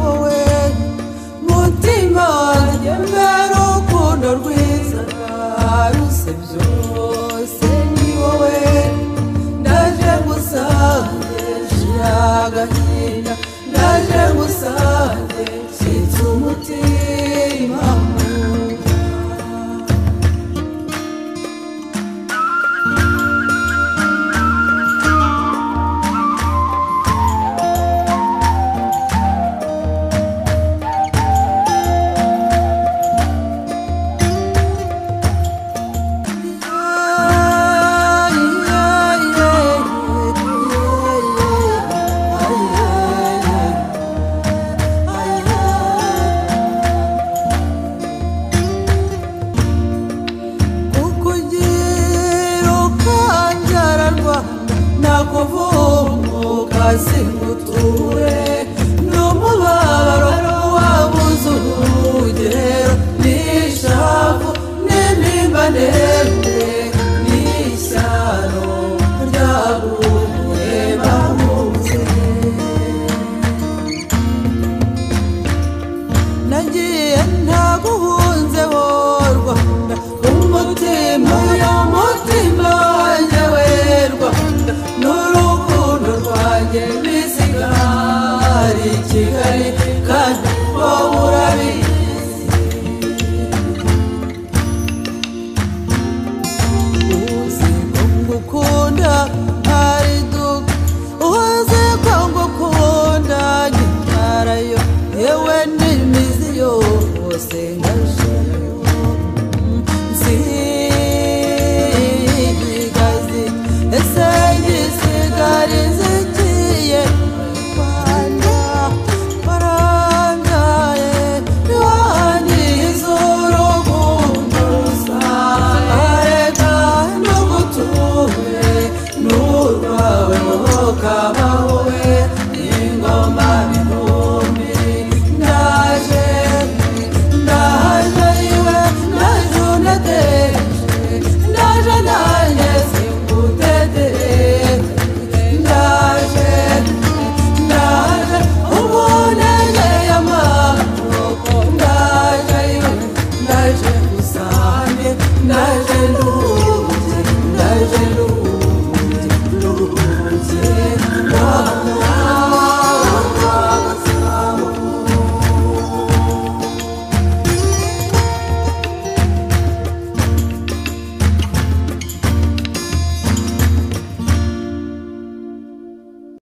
wowe mutima wanjye mbere urukundo rwiza ruse byose ni wowe ndaje ngusange shira agahinda ndaje ngusange nshyitse umutima singuture n'umubabaro wabuze urugero n'ishavu n'intimba ndende n'ishyano ryaguye bamuze nagiye ntaguhunze wowe Rwanda umutima y'umutima wanjye we Rwanda n'urukundo rwanjye bisigari Kigali kandi wowe urabizi uzi ko ngukunda hari duka uzi ko ngukunda nyitarayo yewe n'imizi yose ngashiyo nsigazi ese ngisigari zigiye Rwanda warangaye niwangiza urukundo rusarega n'uguture n'urwawe rukabaho we ingoma bihumbi ndaje iwe ndaje uneteje ndaje nanjye singutetereje ndaje umunegeye amaboko ndaje iwe ndaje ngusange ndaje nduhuje ndaje nduhuje